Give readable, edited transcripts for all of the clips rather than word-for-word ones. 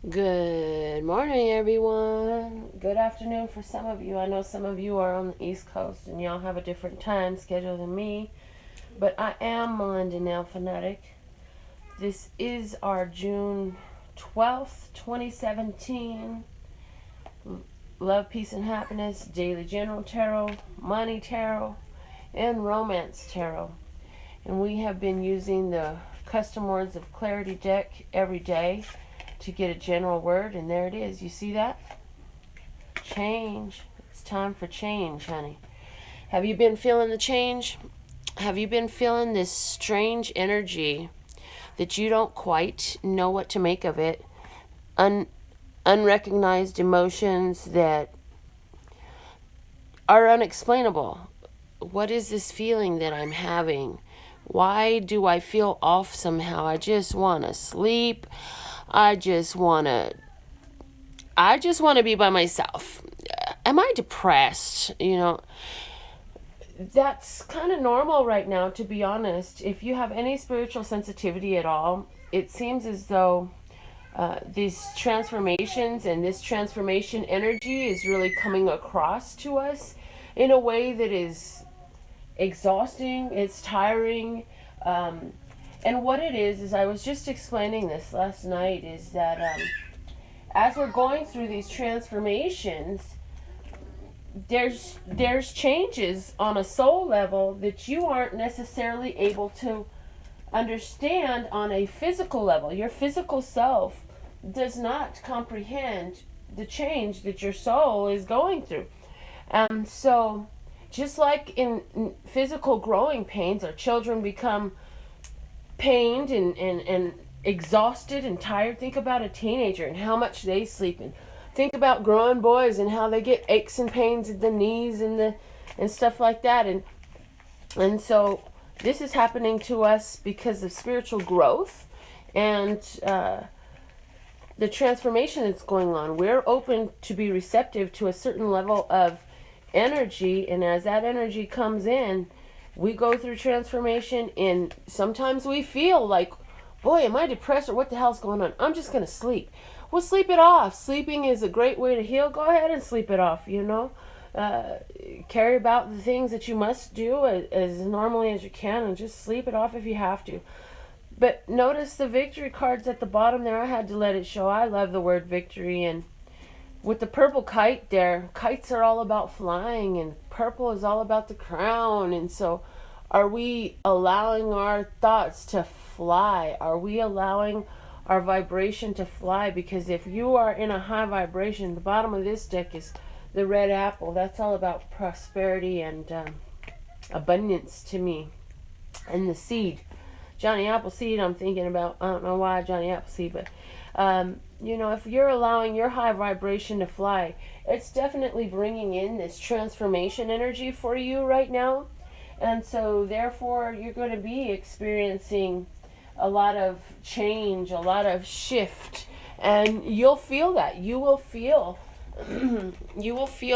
Good morning, everyone. Good afternoon for some of you. I know some of you are on the East Coast and y'all have a different time schedule than me, but I am Melinda NailFanatic. This is our June 12th, 2017 Love, Peace, and Happiness Daily General Tarot, Money Tarot, and Romance Tarot. And we have been using the Custom Words of Clarity deck every day to get a general word, and there it is. You see that? Change. It's time for change, honey. Have you been feeling the change? Have you been feeling this strange energy that you don't quite know what to make of it? Unrecognized emotions that are unexplainable. What is this feeling that I'm having? Why do I feel off somehow? I just want to sleep. I just want to be by myself. Am I depressed? That's kind of normal right now, to be honest. If you have any spiritual sensitivity at all, it seems as though these transformations and this transformation energy is really coming across to us in a way that is exhausting, it's tiring. And what it is I was just explaining this last night, is that as we're going through these transformations, there's changes on a soul level that you aren't necessarily able to understand on a physical level. Your physical self does not comprehend the change that your soul is going through. So just like in physical growing pains, our children become pained and exhausted and tired. Think about a teenager and how much they sleep, and think about growing boys and how they get aches and pains in the knees and stuff like that. And so this is happening to us because of spiritual growth and the transformation that's going on. We're open to be receptive to a certain level of energy, and as that energy comes in, we go through transformation, and sometimes we feel like, boy, am I depressed, or what the hell's going on? I'm just going to sleep. Well, sleep it off. Sleeping is a great way to heal. Go ahead and sleep it off, carry about the things that you must do as normally as you can, and just sleep it off if you have to. But notice the victory cards at the bottom there. I had to let it show. I love the word victory, and with the purple kite there, kites are all about flying, and purple is all about the crown. And so are we allowing our thoughts to fly? Are we allowing our vibration to fly? Because if you are in a high vibration, the bottom of this deck is the red apple. That's all about prosperity and abundance to me. And the seed, Johnny Appleseed, I'm thinking about. I don't know why Johnny Appleseed, but if you're allowing your high vibration to fly, it's definitely bringing in this transformation energy for you right now. And so therefore you're going to be experiencing a lot of change, a lot of shift, and you'll feel that. You will feel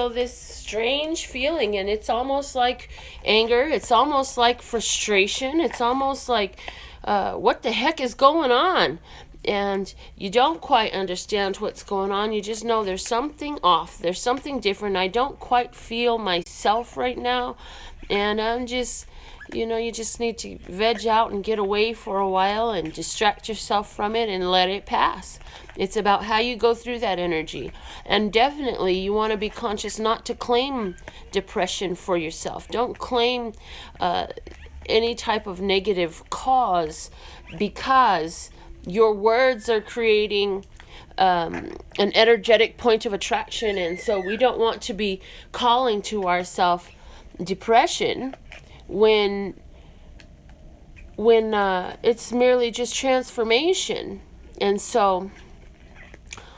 this strange feeling, and it's almost like anger, it's almost like frustration, it's almost like what the heck is going on? And you don't quite understand what's going on. You just know there's something off, there's something different. I don't quite feel myself right now, and I'm just, you just need to veg out and get away for a while and distract yourself from it and let it pass. It's about how you go through that energy. And definitely you want to be conscious not to claim depression for yourself. Don't claim any type of negative cause, because your words are creating an energetic point of attraction. And so we don't want to be calling to ourselves depression when it's merely just transformation. And so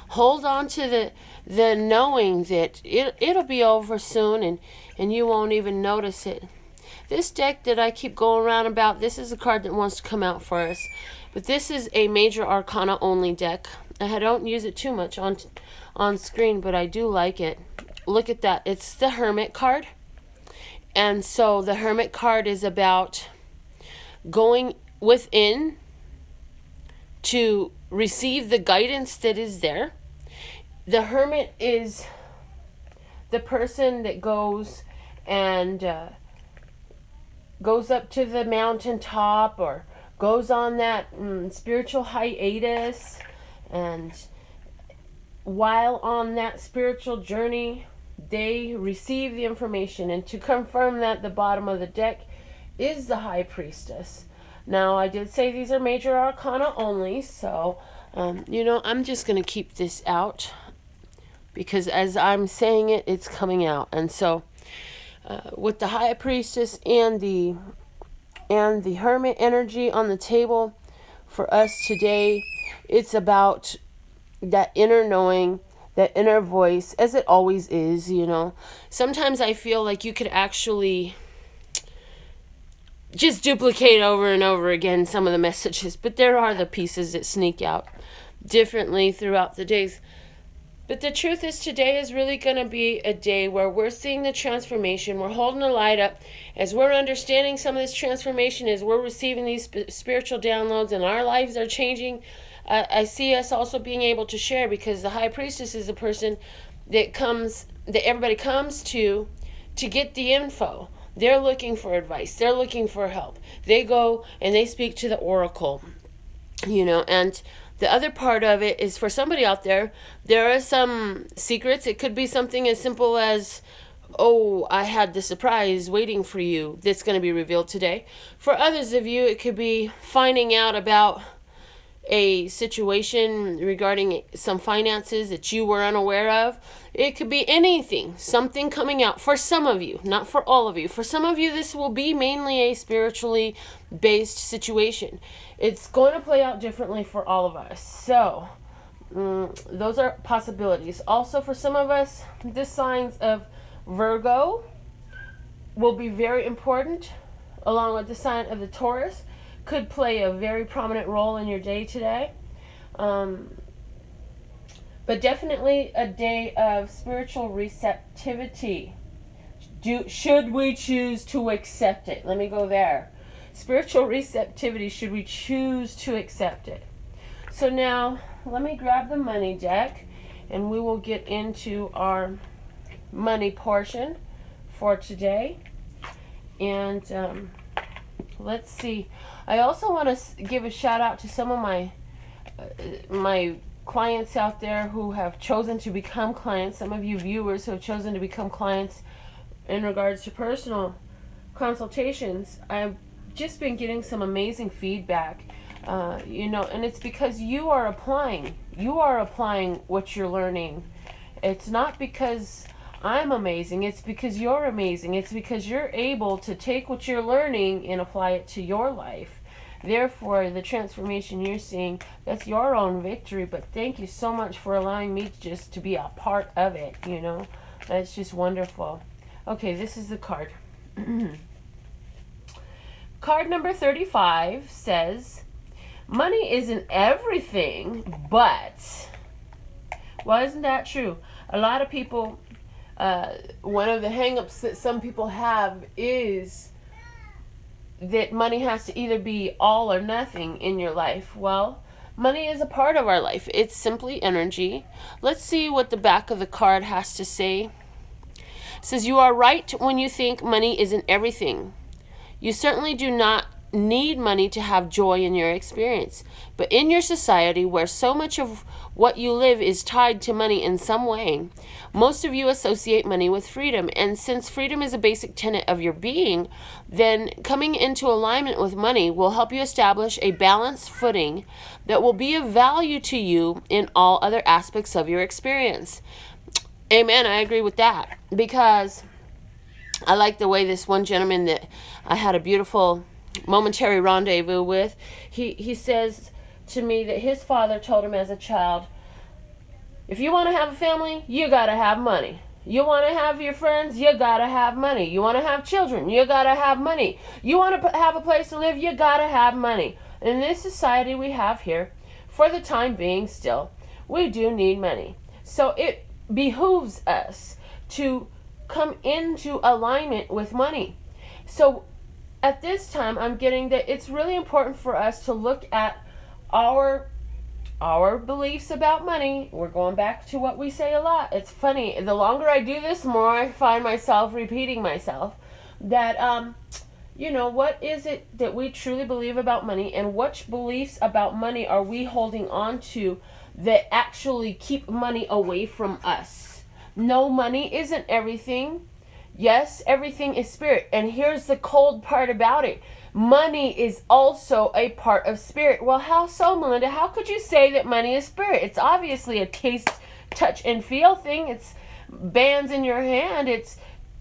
hold on to the knowing that it'll be over soon, and you won't even notice it. This deck that I keep going around about, this is a card that wants to come out for us. But this is a major arcana only deck. I don't use it too much on screen, but I do like it. Look at that. It's the Hermit card. And so the Hermit card is about going within to receive the guidance that is there. The hermit is the person that goes and goes up to the mountaintop or goes on that spiritual hiatus, and while on that spiritual journey they receive the information. And to confirm that, the bottom of the deck is the High Priestess. Now, I did say these are major arcana only, so I'm just going to keep this out because as I'm saying it, it's coming out. And so with the High Priestess and the Hermit energy on the table for us today, it's about that inner knowing, that inner voice, as it always is. Sometimes I feel like you could actually just duplicate over and over again some of the messages, but there are the pieces that sneak out differently throughout the days. But the truth is, today is really going to be a day where we're seeing the transformation. We're holding the light up as we're understanding some of this transformation, as we're receiving these spiritual downloads and our lives are changing. I see us also being able to share, because the High Priestess is the person that everybody comes to get the info. They're looking for advice. They're looking for help. They go and they speak to the oracle, and the other part of it is, for somebody out there, there are some secrets. It could be something as simple as, oh, I had the surprise waiting for you that's going to be revealed today. For others of you, it could be finding out about a situation regarding some finances that you were unaware of. It could be anything, something coming out. For some of you, not for all of you. For some of you, this will be mainly a spiritually based situation. It's going to play out differently for all of us. So, those are possibilities. Also, for some of us, the signs of Virgo will be very important, along with the sign of the Taurus. Could play a very prominent role in your day today. But definitely a day of spiritual receptivity. Should we choose to accept it? Let me go there. Spiritual receptivity, should we choose to accept it? So now, let me grab the money deck, and we will get into our money portion for today. And let's see. I also want to give a shout out to some of my clients out there who have chosen to become clients. Some of you viewers who have chosen to become clients in regards to personal consultations. I've just been getting some amazing feedback, and it's because you are applying what you're learning. It's not because I'm amazing. It's because you're amazing. It's because you're able to take what you're learning and apply it to your life. Therefore, the transformation you're seeing, that's your own victory. But thank you so much for allowing me to be a part of it, That's just wonderful. Okay, this is the card. Card number 35 says, money isn't everything, but... Well, isn't that true? A lot of people... one of the hang-ups that some people have is that money has to either be all or nothing in your life. Well, money is a part of our life. It's simply energy. Let's see what the back of the card has to say. It says, you are right when you think money isn't everything. You certainly do not need money to have joy in your experience. But in your society, where so much of what you live is tied to money in some way, most of you associate money with freedom. And since freedom is a basic tenet of your being, then coming into alignment with money will help you establish a balanced footing that will be of value to you in all other aspects of your experience. Amen. I agree with that, because I like the way this one gentleman that I had a beautiful momentary rendezvous with, he says to me that his father told him as a child, if you want to have a family, you got to have money. You want to have your friends, you got to have money. You want to have children, you got to have money. You want to have a place to live, you got to have money. In this society we have here, for the time being still, we do need money. So it behooves us to come into alignment with money. So at this time, I'm getting that it's really important for us to look at our our beliefs about money, we're going back to what we say a lot. It's funny. The longer I do this, the more I find myself repeating myself. That, what is it that we truly believe about money, and which beliefs about money are we holding on to that actually keep money away from us? No, money isn't everything. Yes, everything is spirit. And here's the cold part about it. Money is also a part of spirit. Well, how so, Melinda? How could you say that money is spirit? It's obviously a taste, touch, and feel thing. It's bands in your hand. It's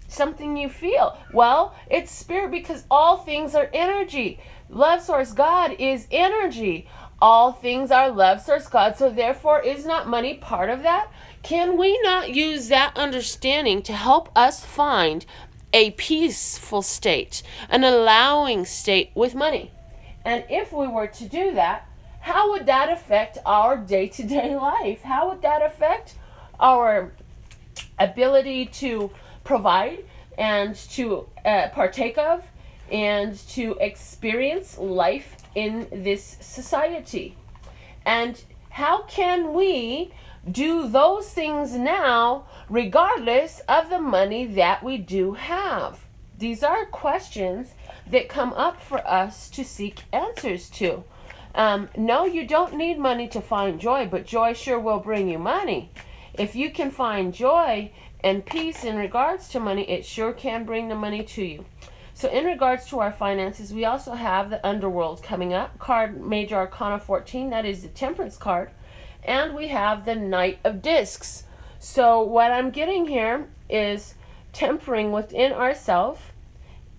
something you feel. Well, it's spirit because all things are energy. Love source God is energy. All things are love source God. So therefore, is not money part of that? Can we not use that understanding to help us find a peaceful state, an allowing state with money? And if we were to do that, how would that affect our day-to-day life? How would that affect our ability to provide and to partake of and to experience life in this society? And how can we do those things now regardless of the money that we do have? These are questions that come up for us to seek answers to. No, you don't need money to find joy, but joy sure will bring you money. If you can find joy and peace in regards to money, it sure can bring the money to you. So in regards to our finances, we also have the underworld coming up, card Major Arcana 14, that is the Temperance card. And we have the Knight of Discs. So what I'm getting here is tempering within ourselves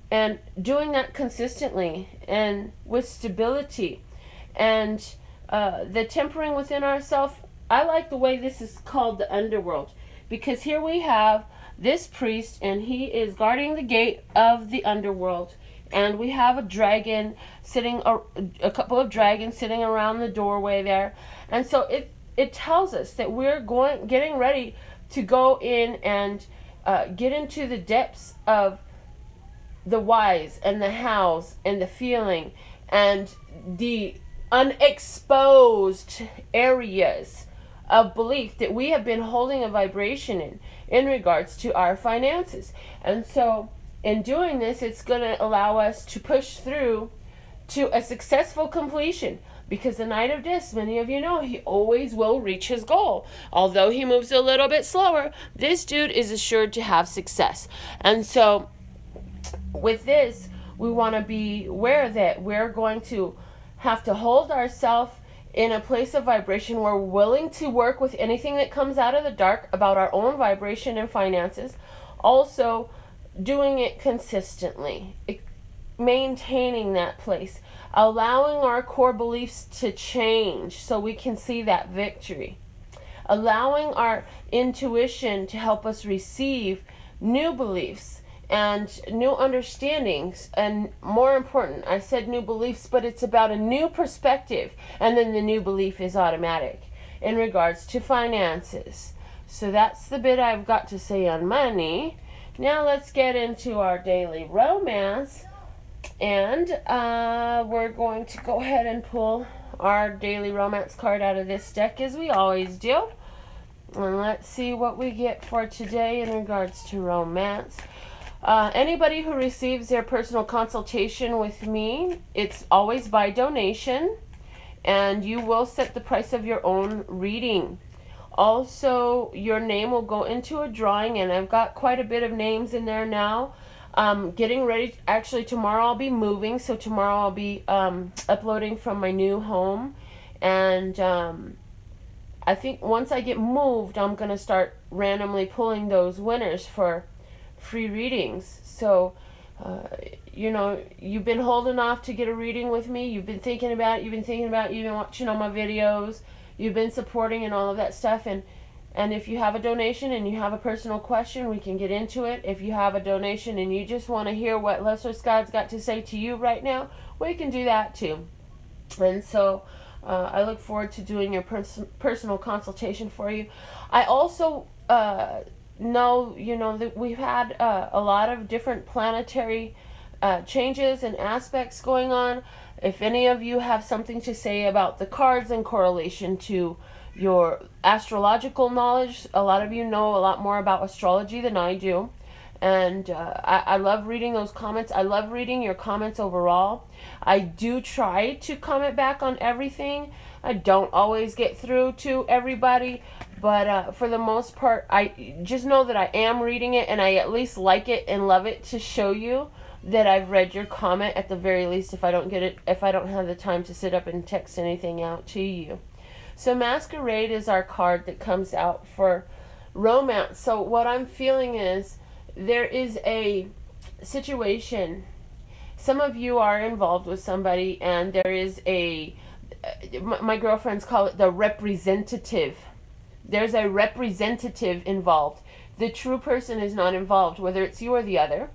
and doing that consistently and with stability. And the tempering within ourselves, I like the way this is called the underworld, because here we have this priest and he is guarding the gate of the underworld. And we have a dragon sitting, a couple of dragons sitting around the doorway there. And so it tells us that we're getting ready to go in and get into the depths of the whys and the hows and the feeling and the unexposed areas of belief that we have been holding a vibration in regards to our finances. And so in doing this, it's going to allow us to push through to a successful completion. Because the Knight of Discs, many of you know, he always will reach his goal. Although he moves a little bit slower, this dude is assured to have success. And so with this, we want to be aware that we're going to have to hold ourselves in a place of vibration where we're willing to work with anything that comes out of the dark about our own vibration and finances. Also, doing it consistently, maintaining that place, allowing our core beliefs to change so we can see that victory, allowing our intuition to help us receive new beliefs and new understandings. And more important, I said new beliefs, but it's about a new perspective, and then the new belief is automatic in regards to finances. So that's the bit I've got to say on money. Now let's get into our daily romance. And we're going to go ahead and pull our daily romance card out of this deck, as we always do. And let's see what we get for today in regards to romance. Anybody who receives their personal consultation with me, it's always by donation. And you will set the price of your own reading. Also, your name will go into a drawing, and I've got quite a bit of names in there now. Getting ready. Actually, tomorrow I'll be moving, so tomorrow I'll be uploading from my new home. And I think once I get moved, I'm going to start randomly pulling those winners for free readings. So, you've been holding off to get a reading with me. You've been thinking about it. You've been watching all my videos. You've been supporting and all of that stuff. And if you have a donation and you have a personal question, we can get into it. If you have a donation and you just want to hear what Lesser Scott's got to say to you right now, we can do that too. And so I look forward to doing your personal consultation for you. I also know, that we've had a lot of different planetary changes and aspects going on. If any of you have something to say about the cards in correlation to your astrological knowledge, a lot of you know a lot more about astrology than I do. And I love reading those comments. I love reading your comments overall. I do try to comment back on everything. I don't always get through to everybody, but for the most part, I just know that I am reading it, and I at least like it and love it to show you that I've read your comment at the very least, if I don't get it, if I don't have the time to sit up and text anything out to you. So Masquerade is our card that comes out for romance. So what I'm feeling is there is a situation. Some of you are involved with somebody, and there is my girlfriends call it the representative. There's a representative involved. The true person is not involved, whether it's you or the other.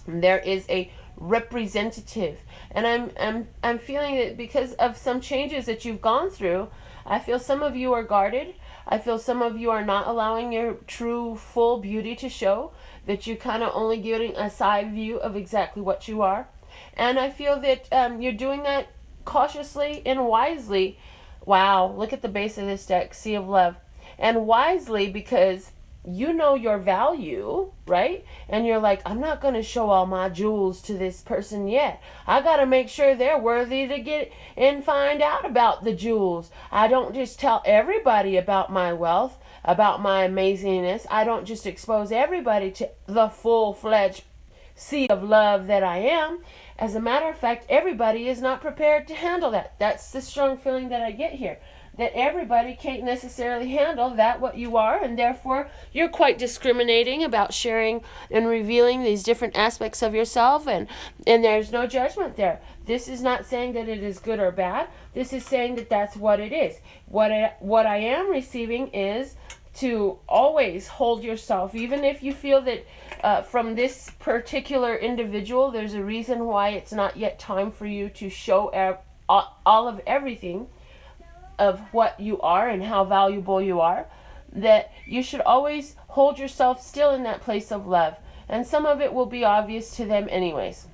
There is a representative, and I'm feeling that because of some changes that you've gone through, I feel some of you are guarded. I feel some of you are not allowing your true full beauty to show, that you're kind of only getting a side view of exactly what you are. And I feel that you're doing that cautiously and wisely. Wow, look at the base of this deck, Sea of Love. And wisely, because you know your value, right? And you're like, I'm not going to show all my jewels to this person yet. I got to make sure they're worthy to get and find out about the jewels. I don't just tell everybody about my wealth, about my amazingness. I don't just expose everybody to the full-fledged sea of love that I am. As a matter of fact, everybody is not prepared to handle that. That's the strong feeling that I get here. That everybody can't necessarily handle that what you are, and therefore you're quite discriminating about sharing and revealing these different aspects of yourself, and there's no judgment there. This is not saying that it is good or bad. This is saying that that's what it is. What I am receiving is to always hold yourself, even if you feel that from this particular individual there's a reason why it's not yet time for you to show all of everything of what you are and how valuable you are, that you should always hold yourself still in that place of love. And some of it will be obvious to them anyways.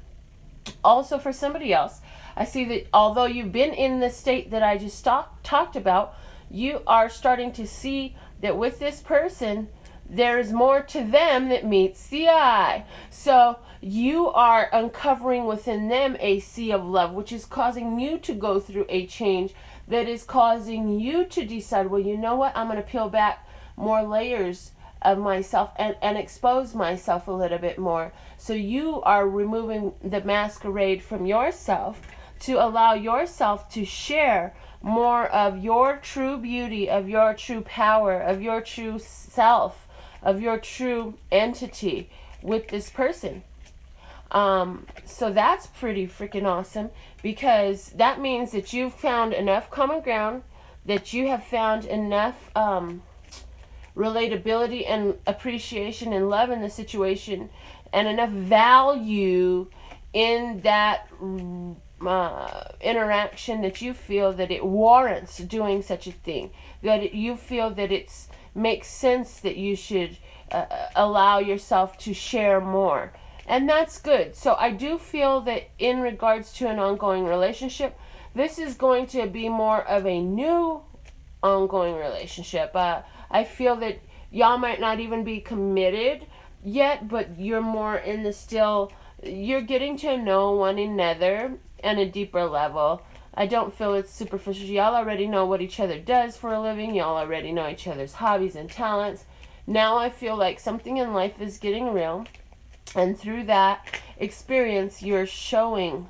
Also, for somebody else, I see that although you've been in the state that I just talked about, you are starting to see that with this person, there is more to them that meets the eye. So you are uncovering within them a sea of love, which is causing you to go through a change that is causing you to decide, well, you know what, I'm going to peel back more layers of myself and expose myself a little bit more. So you are removing the masquerade from yourself to allow yourself to share more of your true beauty, of your true power, of your true self, of your true entity with this person. So that's pretty freaking awesome, because that means that you've found enough common ground, that you have found enough relatability and appreciation and love in the situation, and enough value in that interaction that you feel that it warrants doing such a thing, that you feel that it makes sense that you should allow yourself to share more. And that's good. So I do feel that in regards to an ongoing relationship, this is going to be more of a new ongoing relationship. I feel that y'all might not even be committed yet, but you're more in the still, you're getting to know one another on a deeper level. I don't feel it's superficial. Y'all already know what each other does for a living. Y'all already know each other's hobbies and talents. Now I feel like something in life is getting real. And through that experience, you're showing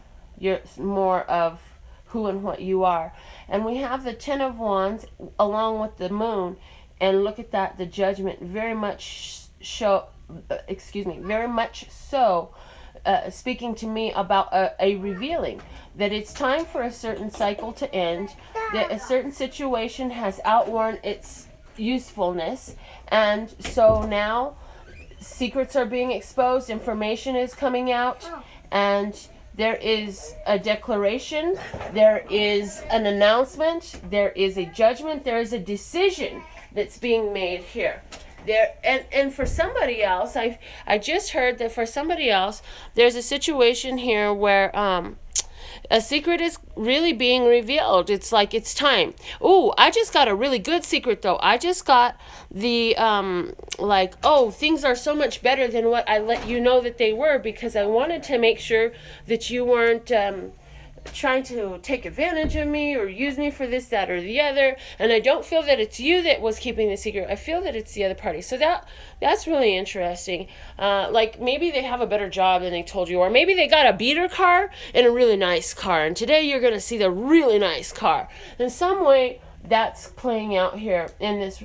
more of who and what you are. And we have the Ten of Wands along with the Moon. And look at that, the Judgment very much very much so speaking to me about a revealing. That it's time for a certain cycle to end. That a certain situation has outworn its usefulness. And so now secrets are being exposed, information is coming out, and there is a declaration, there is an announcement, there is a judgment, there is a decision that's being made here. there, and for somebody else, I just heard that for somebody else there's a situation here where a secret is really being revealed. It's like it's time. Ooh, I just got a really good secret though. I just got the like, oh, things are so much better than what I let you know that they were, because I wanted to make sure that you weren't trying to take advantage of me or use me for this, that, or the other. And I don't feel that it's you that was keeping the secret. I feel that it's the other party. So that's really interesting. Like maybe they have a better job than they told you, or maybe they got a beater car and a really nice car, and today you're going to see the really nice car. In some way, that's playing out here in this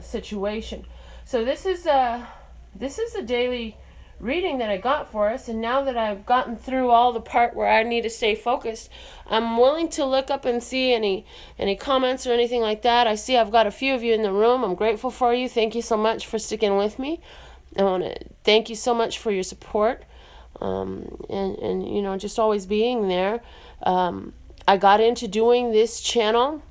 situation. So this is a daily reading that I got for us, and now that I've gotten through all the part where I need to stay focused, I'm willing to look up and see any comments or anything like that. I see I've got a few of you in the room. I'm grateful for you. Thank you so much for sticking with me. I want to thank you so much for your support, and you know, just always being there. I got into doing this channel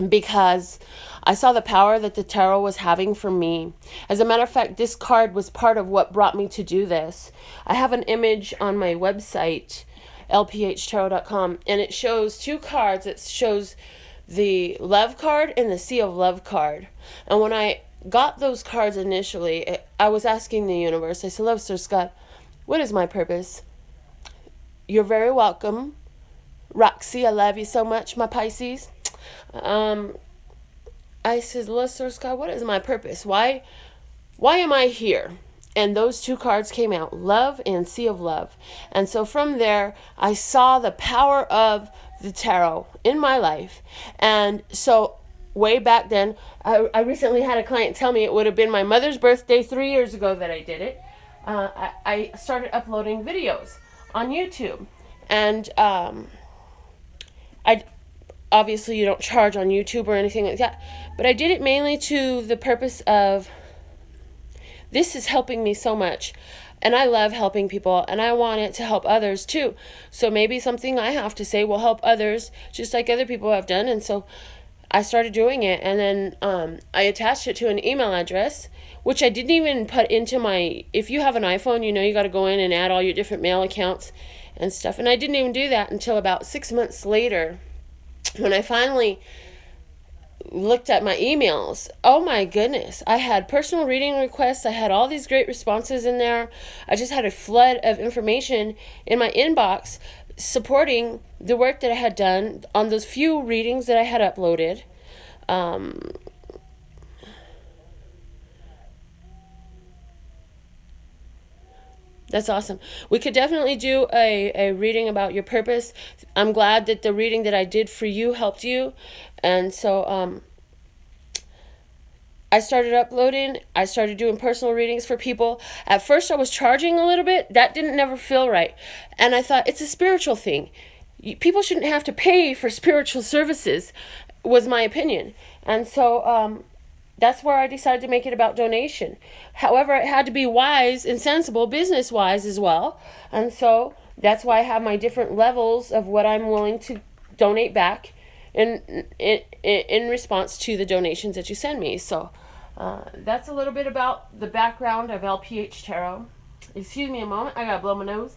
because I saw the power that the tarot was having for me. As a matter of fact, this card was part of what brought me to do this. I have an image on my website, lphtarot.com, and it shows two cards. It shows the Love card and the Sea of Love card. And when I got those cards initially, I was asking the universe, I said, Love, Sir Scott, what is my purpose? You're very welcome. Roxy, I love you so much, my Pisces. I said, Sir Scott, what is my purpose? Why am I here? And those two cards came out, Love and Sea of Love. And so from there, I saw the power of the tarot in my life. And so way back then, I recently had a client tell me it would have been my mother's birthday 3 years ago that I did it. I started uploading videos on YouTube. And obviously you don't charge on YouTube or anything like that, but I did it mainly to the purpose of, this is helping me so much, and I love helping people, and I want it to help others too. So maybe something I have to say will help others just like other people have done. And so I started doing it, and then I attached it to an email address, which I didn't even put into my, if you have an iPhone, you know you got to go in and add all your different mail accounts and stuff, and I didn't even do that until about 6 months later, when I finally looked at my emails. Oh my goodness, I had personal reading requests. I had all these great responses in there. I just had a flood of information in my inbox supporting the work that I had done on those few readings that I had uploaded. That's awesome. We could definitely do a reading about your purpose. I'm glad that the reading that I did for you helped you. And so I started uploading. I started doing personal readings for people. At first I was charging a little bit. That didn't never feel right. And I thought, it's a spiritual thing. People shouldn't have to pay for spiritual services, was my opinion. And so that's where I decided to make it about donation. However, it had to be wise and sensible, business-wise as well. And so that's why I have my different levels of what I'm willing to donate back in response to the donations that you send me. So that's a little bit about the background of LPH Tarot. Excuse me a moment. I gotta blow my nose.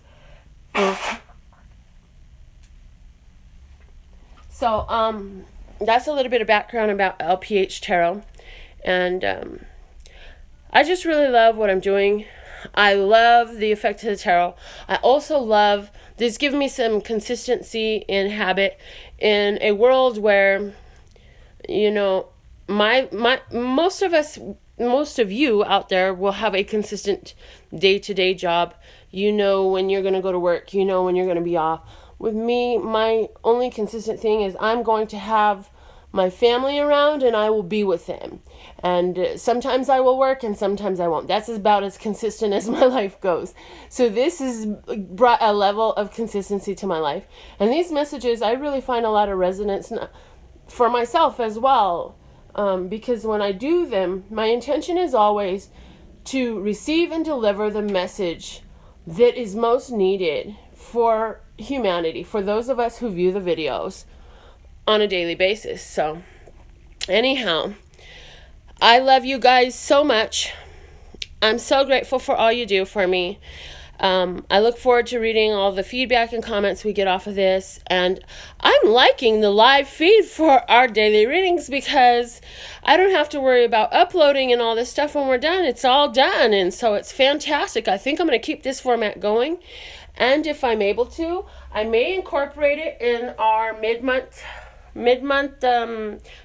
So that's a little bit of background about LPH Tarot. And I just really love what I'm doing. I love the effect of the tarot. I also love, this given me some consistency in habit in a world where, you know, most of you out there will have a consistent day-to-day job. You know when you're going to go to work. You know when you're going to be off. With me, my only consistent thing is I'm going to have my family around and I will be with them. And sometimes I will work and sometimes I won't. That's about as consistent as my life goes. So this has brought a level of consistency to my life. And these messages, I really find a lot of resonance for myself as well. Because when I do them, my intention is always to receive and deliver the message that is most needed for humanity, for those of us who view the videos on a daily basis. So anyhow, I love you guys so much. I'm so grateful for all you do for me. I look forward to reading all the feedback and comments we get off of this. And I'm liking the live feed for our daily readings because I don't have to worry about uploading and all this stuff when we're done. It's all done. And so it's fantastic. I think I'm going to keep this format going. And if I'm able to, I may incorporate it in our mid-month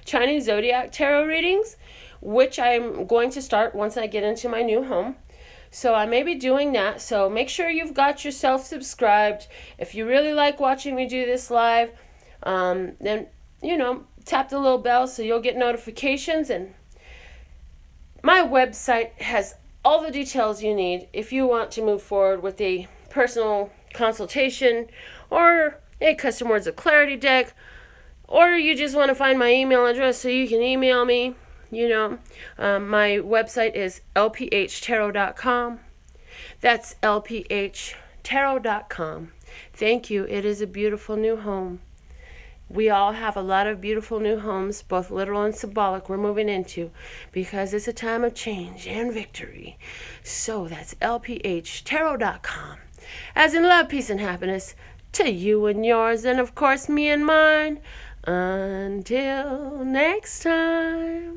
Chinese Zodiac Tarot readings, which I'm going to start once I get into my new home. So I may be doing that. So make sure you've got yourself subscribed. If you really like watching me do this live, then, tap the little bell so you'll get notifications. And my website has all the details you need if you want to move forward with a personal consultation or a custom words of clarity deck, or you just want to find my email address so you can email me. My website is lphtarot.com. That's lphtarot.com. Thank you. It is a beautiful new home. We all have a lot of beautiful new homes, both literal and symbolic, we're moving into because it's a time of change and victory. So that's lphtarot.com. As in love, peace, and happiness to you and yours, and of course me and mine. Until next time.